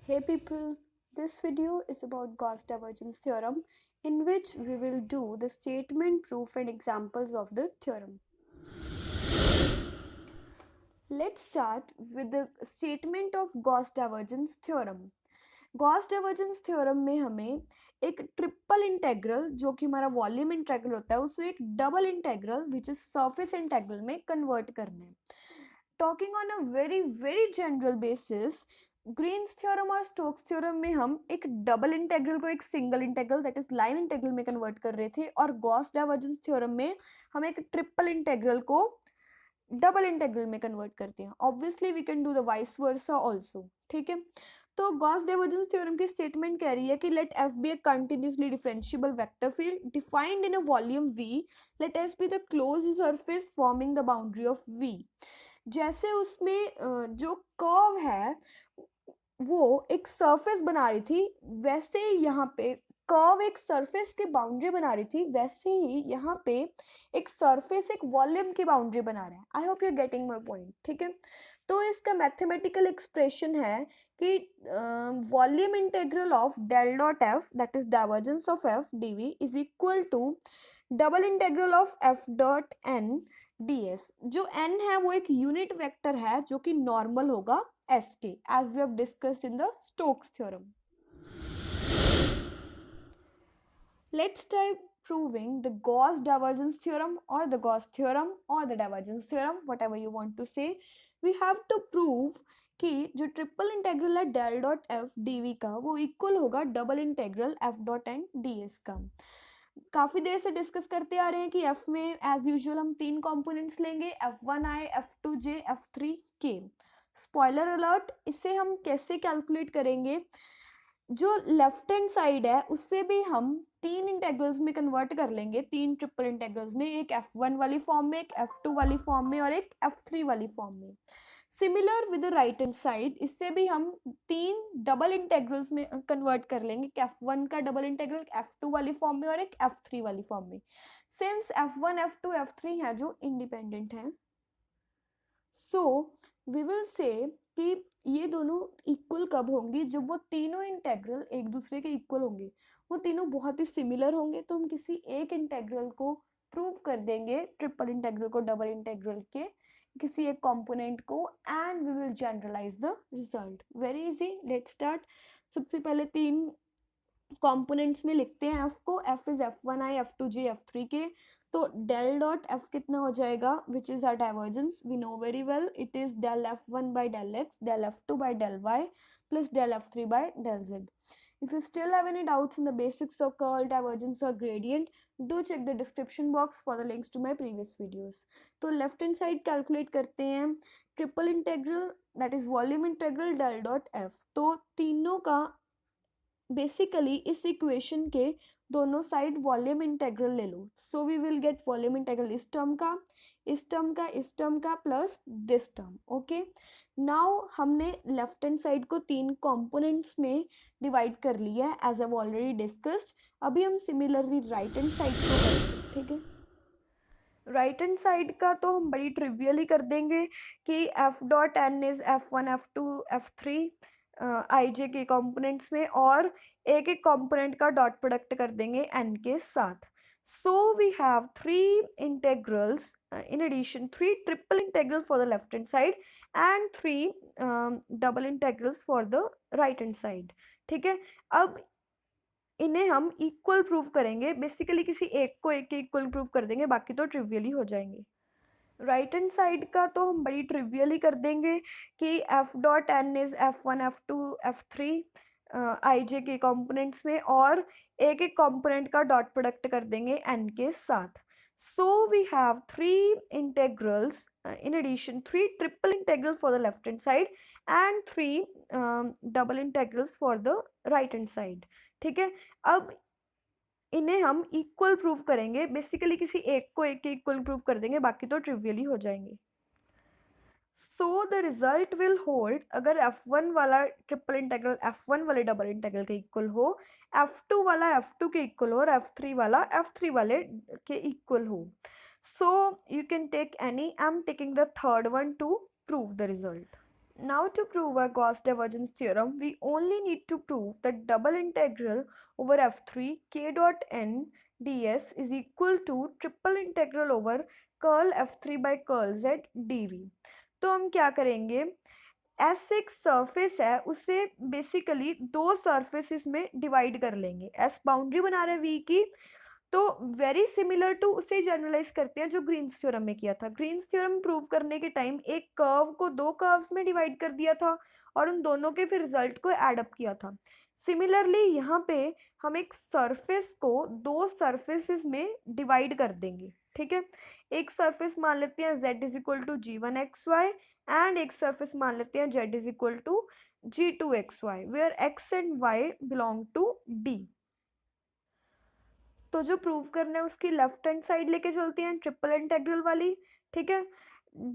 Hey people, this video is about Gauss divergence theorem in which we will do the statement, proof and examples of the theorem. Let's start with the statement of Gauss divergence theorem. Gauss divergence theorem में हमें एक triple integral जो कि हमारा volume integral होता है उसे एक double integral which is surface integral में कन्वर्ट करना है. Talking on a very very general basis, Green's theorem और स्टोक्स थ्योरम में हम एक डबल इंटेग्रल को एक single integral that is line integral में कन्वर्ट कर रहे थे, और गॉस डाइवर्जेंस थ्योरम में हम एक ट्रिपल इंटेग्रल को डबल इंटेग्रल में कन्वर्ट करते हैं. Obviously we can do the vice versa also. ठीक है, तो गॉस डाइवर्जेंस थ्योरम की स्टेटमेंट कह रही है कि let f be a continuously differentiable vector field defined in a volume v. Let s be the closed surface forming the boundary of v. जैसे उसमें जो कर्व है वो एक सरफेस बना रही थी, वैसे यहाँ पे कर्व एक सरफेस की बाउंड्री बना रही थी, वैसे ही यहाँ पे एक सरफेस एक वॉल्यूम की बाउंड्री बना रहा है. I hope you are getting my point. ठीक है, तो इसका मैथमेटिकल एक्सप्रेशन है कि volume integral of del dot f that is divergence of f d v is equal to double integral of F dot n ds. जो n है वो एक यूनिट वेक्टर है जो कि नॉर्मल होगा s के, as we have discussed in the Stokes theorem. Let's try proving the Gauss divergence theorem or the Gauss theorem or the divergence theorem, whatever you want to say. We have to prove कि जो triple integral है del dot f d v का वो equal होगा double integral f dot n ds का. काफी देर से discuss करते आ रहे हैं कि f में एज यूजुअल हम तीन कंपोनेंट्स लेंगे, f1i, f2j, f3k. Spoiler alert, इसे हम कैसे कैलकुलेट करेंगे? जो लेफ्ट हैंड साइड है उससे भी हम तीन इंटेग्रल्स में कन्वर्ट कर लेंगे, तीन ट्रिपल इंटेग्रल्स में, एक f1 वाली फॉर्म में, एक f2 वाली फॉर्म में और एक f3 वाली फॉर्म में. Similar with the right hand side, इससे भी हम तीन डबल इंटेग्रल्स में कन्वर्ट कर लेंगे, f1 का डबल इंटेग्रल f2 वाली फॉर्म में और एक f3 वाली फॉर्म में. सिंस f1, f2, f3 है जो इंडिपेंडेंट हैं, सो वी विल से कि ये दोनों इक्वल कब होंगी? जब वो तीनों इंटेग्रल एक दूसरे के इक्वल होंगे, वो तीनों बहुत ही सिमिलर होंगे. तो हम किसी एक इंटेग्रल को प्रूव कर देंगे, ट्रिपल इंटेग्रल को डबल इंटेग्रल के किसी एक कंपोनेंट को, and we will generalize the result. Very easy, let's start. सबसे पहले तीन कंपोनेंट्स में लिखते हैं f को. f is f1i, f2j, f3k. तो डेल डॉट f कितना हो जाएगा, which is our divergence, we know very well, it is del f1 by del x, del f2 by del y plus del f3 by del z. If you still have any doubts in the basics of curl, divergence or gradient, do check the description box for the links to my previous videos. तो left hand side calculate करते हैं, triple integral that is volume integral del dot f. तो तीनों का basically इस equation के दोनों side volume integral ले लो. So we will get volume integral इस टर्म का, इस टर्म का, इस टर्म का plus this term. Okay, now हमने लेफ्ट हैंड साइड को तीन कंपोनेंट्स में डिवाइड कर लिया है एज आई ऑलरेडी डिस्कस्ड. अभी हम सिमिलरली राइट हैंड साइड को करेंगे. ठीक है, राइट हैंड साइड का तो हम बड़ी ट्रिवियली कर देंगे कि f dot n is f1, f2, f3 i j k components में, और एक एक कंपोनेंट का डॉट प्रोडक्ट कर देंगे n के साथ. So we have three integrals, in addition three triple integrals for the left hand side and three double integrals for the right hand side. ठीक है, अब इन्हें हम इक्वल प्रूव करेंगे. बेसिकली किसी एक को एक के इक्वल प्रूव कर देंगे, बाकी तो ट्रिवियली हो जाएंगे. राइट हैंड साइड का तो हम बड़ी ट्रिवियली कर देंगे कि f dot n is f1, f2, f3 i j k components में, और एक एक कंपोनेंट का डॉट प्रोडक्ट कर देंगे n के साथ. So we have three integrals, in addition three triple integrals for the left hand side and three double integrals for the right hand side. ठीक है, अब इन्हें हम इक्वल प्रूव करेंगे. बेसिकली किसी एक को एक के इक्वल प्रूव कर देंगे, बाकी तो ट्रिवियली हो जाएंगे. So the result will hold अगर f1 वाला ट्रिपल इंटेग्रल f1 वाले डबल इंटेग्रल के इक्वल हो, f2 वाला f2 के इक्वल हो, और f3 वाला f3 वाले के इक्वल हो. So you can take any, I am taking the third one to prove the result. Now to prove our Gauss divergence theorem, we only need to prove that double integral over f3 k dot n ds is equal to triple integral over curl f3 by curl z dv. तो हम क्या करेंगे, S एक surface है, उसे basically दो surfaces में divide कर लेंगे. एस बाउंड्री बना रहे हैं वी की, तो वेरी सिमिलर टू उसे जनरलाइज करते हैं जो ग्रीन्स थ्योरम में किया था. ग्रीन्स थ्योरम प्रूव करने के टाइम एक कर्व को दो कर्व्स में डिवाइड कर दिया था और उन दोनों के फिर रिजल्ट को एड अप किया था. सिमिलरली यहाँ पे हम एक सरफेस को दो सरफेसेस में डिवाइड कर देंगे. ठीक है, एक सरफेस मान लेते हैं z is equal to g1xy and एक सरफेस मान लेते हैं z is equal to g2xy where x and y belong to d. तो जो प्रूव करना है उसकी लेफ्ट हैंड साइड लेके चलते हैं, ट्रिपल इंटेग्रल वाली. ठीक है,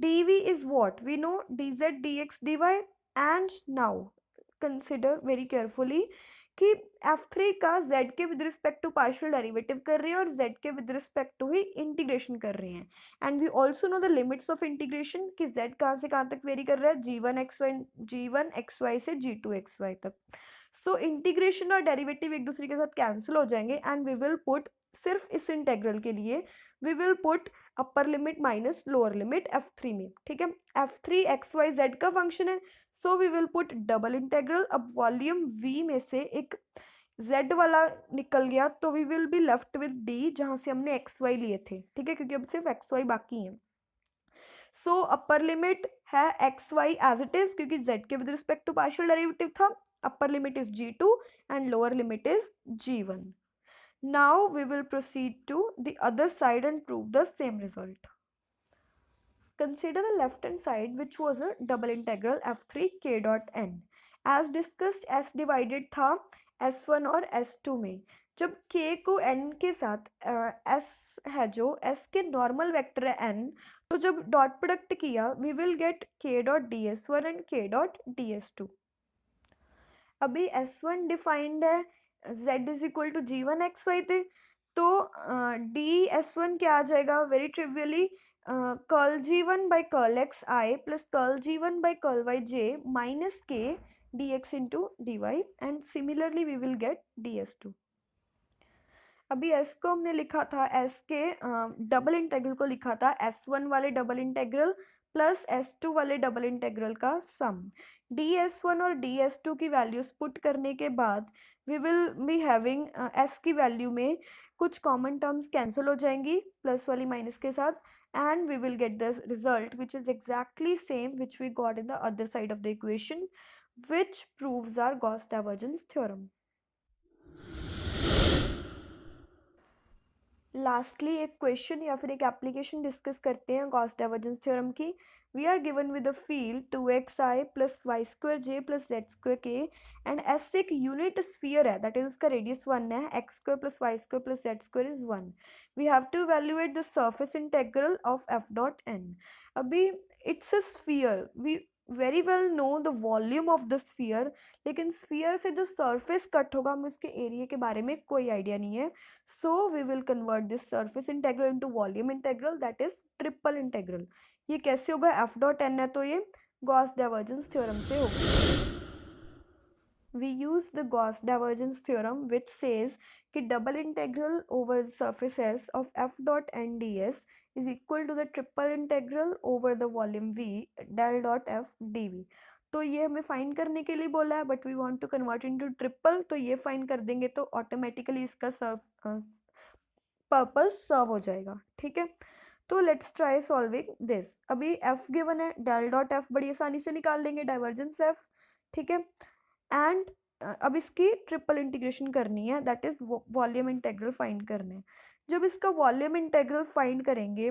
dv is what we know, dz dx dy. And now consider very carefully कि f3 का z के with respect to partial derivative कर रहे हैं और z के विद रिस्पेक्ट टू ही इंटीग्रेशन कर रहे हैं. And we also know the limits of integration कि z कहाँ से कहाँ तक वेरी कर रहा है, g1xy से g2xy तक. सो इंटीग्रेशन और डेरिवेटिव एक दूसरे के साथ कैंसिल हो जाएंगे एंड वी विल पुट, सिर्फ इस इंटेग्रल के लिए we will put upper limit minus lower limit f3 में. ठीक है, f3 xyz का फंक्शन है, so we will put double integral. अब वॉल्यूम v में से एक z वाला निकल गया तो we will be left with d जहां से हमने xy लिए थे. ठीक है, क्योंकि अब सिर्फ xy बाकी है. सो अपर लिमिट है xy एज इट इज क्योंकि z के with respect to partial derivative था. upper limit is g2 and lower limit is g1. Now we will proceed to the other side and prove the same result. Consider the left hand side which was a double integral f3 k dot n. As discussed, s divided था s1 और s2 में. जब k को n के साथ s है जो s के नॉर्मल वेक्टर है n, तो जब डॉट प्रोडक्ट किया we will get k dot ds1 and k dot ds2. अभी S1 डिफाइंड है z is equal to g1xy थे, तो ds1 क्या आ जाएगा, very trivially curl g1 by curl x i plus curl g1 by curl y j minus k dx into dy and similarly we will get ds2. अभी s को हमने लिखा था, s के डबल इंटेग्रल को लिखा था s1 वाले डबल इंटेग्रल प्लस s2 वाले डबल इंटेग्रल का सम. ds1 और ds2 की वैल्यूज पुट करने के बाद we will be having s की वैल्यू में कुछ कॉमन टर्म्स कैंसिल हो जाएंगी प्लस वाली माइनस के साथ and we will get the result which is exactly same which we got in the other side of the equation which proves our Gauss divergence theorem. Lastly एक question या फिर एक application discuss करते हैं Gauss divergence theorem की. We are given with a field 2xi plus Y square j plus Z square k and S एक unit sphere है, that is उसका रेडियस 1 है, X square plus Y square plus Z square is 1. We have to evaluate the surface integral of F dot N. अभी it's a sphere, we very well know the volume of the sphere, लेकिन sphere से जो surface cut होगा हमें उसके area के बारे में कोई आइडिया नहीं है. So we will convert this surface integral into volume integral, that is triple integral. ये कैसे होगा, एफ डॉट एन है तो ये गॉस डाइवर्जेंस थ्योरम से होगा. We use the Gauss divergence theorem which says कि double integral over the surface S of f dot n ds is equal to the triple integral over the volume V del dot f dv. तो ये हमें find करने के लिए बोला है but we want to convert into triple, तो ये फाइंड कर देंगे तो ऑटोमेटिकली इसका पर्पस सर्व हो जाएगा. ठीक है, तो लेट्स ट्राई सॉल्विंग दिस. अभी f गिवन है, डेल डॉट f बड़ी आसानी से निकाल लेंगे, डाइवर्जेंस f. ठीक है, एंड अब इसकी ट्रिपल इंटीग्रेशन करनी है, that is volume integral find करना है. जब इसका वॉल्यूम इंटेग्रल फाइंड करेंगे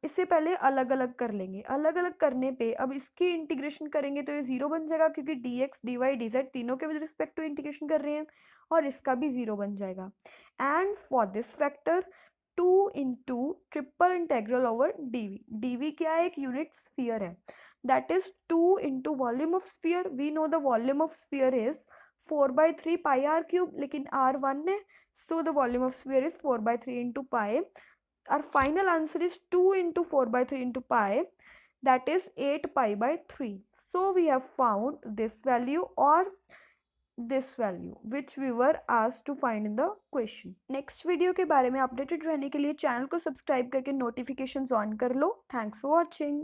इससे पहले अलग अलग कर लेंगे. अलग अलग करने पे अब इसकी इंटीग्रेशन करेंगे तो ये जीरो बन जाएगा क्योंकि dx dy dz तीनों के विद रिस्पेक्ट टू इंटीग्रेशन कर रहे हैं और इसका भी जीरो बन जाएगा. And for this factor 2 into triple integral over dv. dv क्या है, एक यूनिट स्फीयर है, that is 2 into volume of sphere. We know the volume of sphere is 4 by 3 pi r cube, लेकिन r 1 है, so the volume of sphere is 4 by 3 into pi. Our final answer is 2 into 4 by 3 into pi. that is 8 pi by 3. So we have found this value or this value which we were asked to find in the question. Next video के बारे में updated रहने के लिए channel को subscribe करके notifications on कर लो. Thanks for watching.